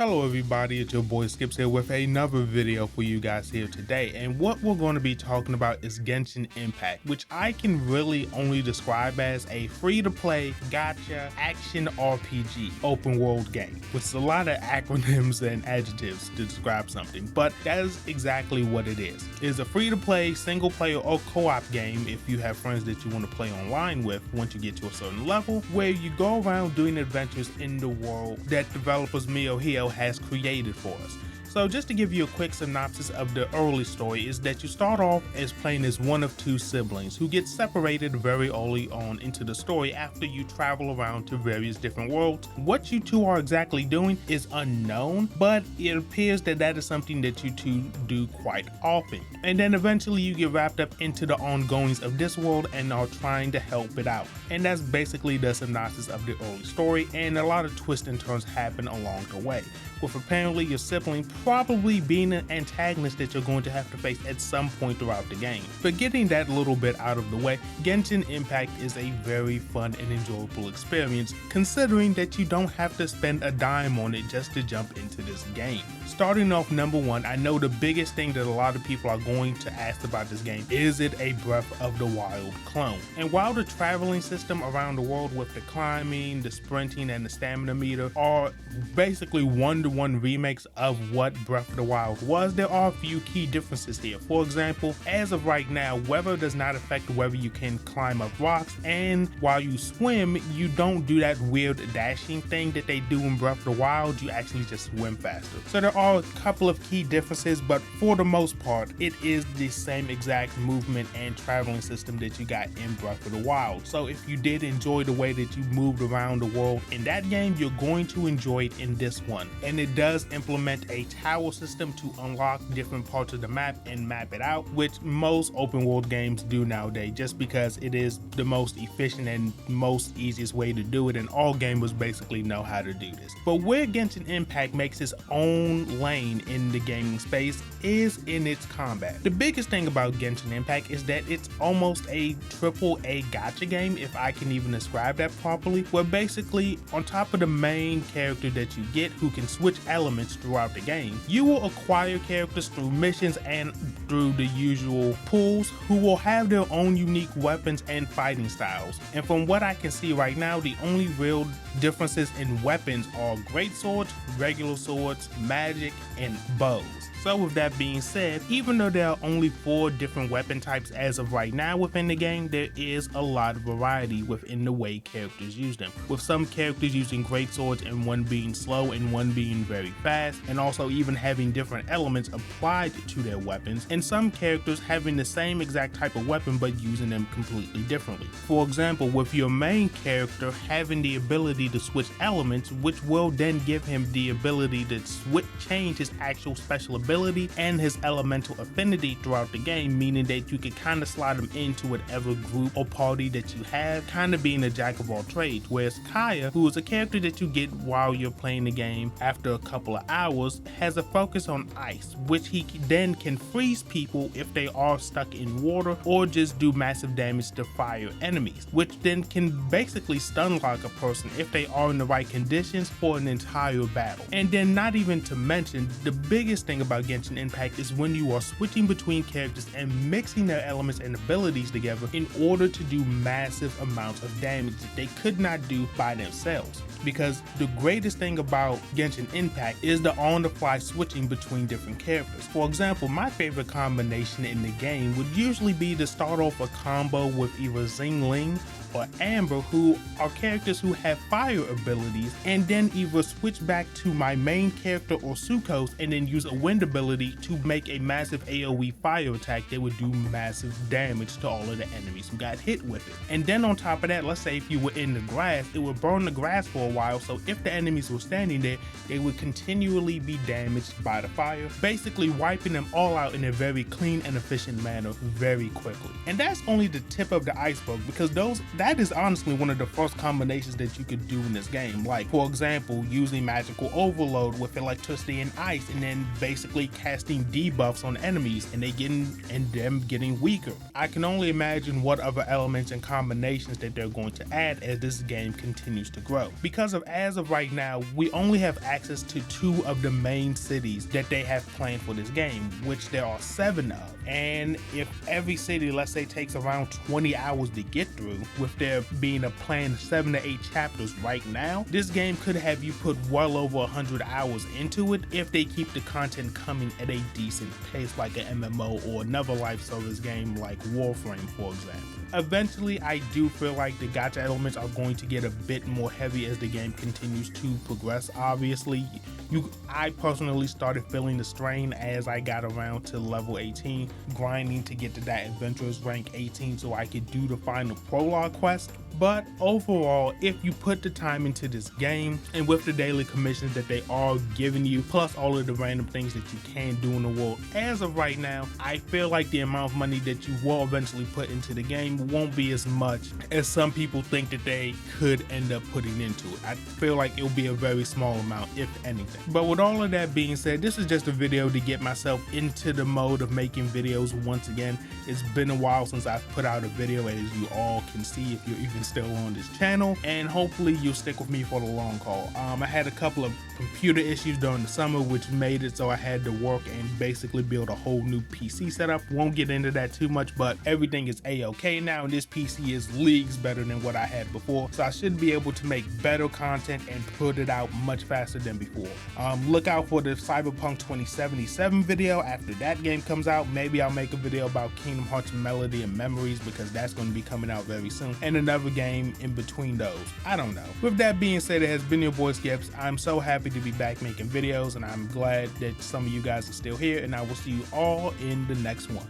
Hello everybody, it's your boy Skips here with another video for you guys here today, and what we're going to be talking about is Genshin Impact, which I can really only describe as a free-to-play gacha action RPG open world game, with a lot of acronyms and adjectives to describe something, but that is exactly what it is. It is a free-to-play single player or co-op game if you have friends that you want to play online with once you get to a certain level, where you go around doing adventures in the world that developers MiHoYo has created for us. So just to give you a quick synopsis of the early story is that you start off as playing as one of two siblings who get separated very early on into the story after you travel around to various different worlds. What you two are exactly doing is unknown, but it appears that that is something that you two do quite often. And then eventually you get wrapped up into the ongoings of this world and are trying to help it out. And that's basically the synopsis of the early story, and a lot of twists and turns happen along the way, with apparently your sibling probably being an antagonist that you're going to have to face at some point throughout the game. But getting that little bit out of the way, Genshin Impact is a very fun and enjoyable experience, considering that you don't have to spend a dime on it just to jump into this game. Starting off number one, I know the biggest thing that a lot of people are going to ask about this game, is it a Breath of the Wild clone? And while the traveling system around the world with the climbing, the sprinting, and the stamina meter are basically one-to-one remakes of what Breath of the Wild was, there are a few key differences here. For example, as of right now, weather does not affect whether you can climb up rocks, and while you swim, you don't do that weird dashing thing that they do in Breath of the Wild, you actually just swim faster. So there are a couple of key differences, but for the most part, it is the same exact movement and traveling system that you got in Breath of the Wild. So if you did enjoy the way that you moved around the world in that game, you're going to enjoy it in this one. And it does implement a tower system to unlock different parts of the map and map it out, which most open world games do nowadays, just because it is the most efficient and most easiest way to do it, and all gamers basically know how to do this. But where Genshin Impact makes its own lane in the gaming space is in its combat. The biggest thing about Genshin Impact is that it's almost a AAA gacha game, if I can even describe that properly, where basically on top of the main character that you get who can switch elements throughout the game, you will acquire characters through missions and through the usual pools who will have their own unique weapons and fighting styles. And from what I can see right now, the only real differences in weapons are great swords, regular swords, magic, and bows. So with that being said, even though there are only 4 different weapon types as of right now within the game, there is a lot of variety within the way characters use them, with some characters using great swords and one being slow and one being very fast, and also even having different elements applied to their weapons, and some characters having the same exact type of weapon but using them completely differently. For example, with your main character having the ability to switch elements, which will then give him the ability to change his actual special ability and his elemental affinity throughout the game, meaning that you can kind of slide him into whatever group or party that you have, kind of being a jack of all trades. Whereas Kaya, who is a character that you get while you're playing the game after a couple of hours, has a focus on ice, which he then can freeze people if they are stuck in water, or just do massive damage to fire enemies, which then can basically stun lock a person if they are in the right conditions for an entire battle. And then not even to mention, the biggest thing about Genshin Impact is when you are switching between characters and mixing their elements and abilities together in order to do massive amounts of damage that they could not do by themselves. Because the greatest thing about Genshin Impact is the on-the-fly switching between different characters. For example, my favorite combination in the game would usually be to start off a combo with either Xingling or Amber, who are characters who have fire abilities, and then either switch back to my main character or Suko's and then use a wind ability to make a massive AoE fire attack that would do massive damage to all of the enemies who got hit with it. And then on top of that, let's say if you were in the grass, it would burn the grass for a while, so if the enemies were standing there, they would continually be damaged by the fire, basically wiping them all out in a very clean and efficient manner very quickly. And that's only the tip of the iceberg, because that is honestly one of the first combinations that you could do in this game. Like, for example, using magical overload with electricity and ice, and then basically casting debuffs on enemies and them getting weaker. I can only imagine what other elements and combinations that they're going to add as this game continues to grow. Because as of right now, we only have access to 2 of the main cities that they have planned for this game, which there are 7 of. And if every city, let's say, takes around 20 hours to get through, with there being a planned 7 to 8 chapters right now, this game could have you put well over 100 hours into it if they keep the content coming at a decent pace, like an MMO or another live service game like Warframe, for example. Eventually, I do feel like the gacha elements are going to get a bit more heavy as the game continues to progress. Obviously, I personally started feeling the strain as I got around to level 18, grinding to get to that adventurous rank 18 so I could do the final prologue quest. But overall, if you put the time into this game, and with the daily commissions that they are giving you, plus all of the random things that you can do in the world, as of right now, I feel like the amount of money that you will eventually put into the game won't be as much as some people think that they could end up putting into it. I feel like it'll be a very small amount, if anything. But with all of that being said, this is just a video to get myself into the mode of making videos once again. It's been a while since I've put out a video, as you all can see if you're even still on this channel, and hopefully you'll stick with me for the long haul. I had a couple of computer issues during the summer which made it so I had to work and basically build a whole new PC setup. Won't get into that too much, but everything is a-okay now, and this PC is leagues better than what I had before, so I should be able to make better content and put it out much faster than before. Look out for the Cyberpunk 2077 video. After that game comes out, maybe I'll make a video about Kingdom Hearts Melody and Memories, because that's going to be coming out very soon, and another game in between those. I don't know. With that being said, it has been your boy Skips. I'm so happy to be back making videos, and I'm glad that some of you guys are still here, and I will see you all in the next one.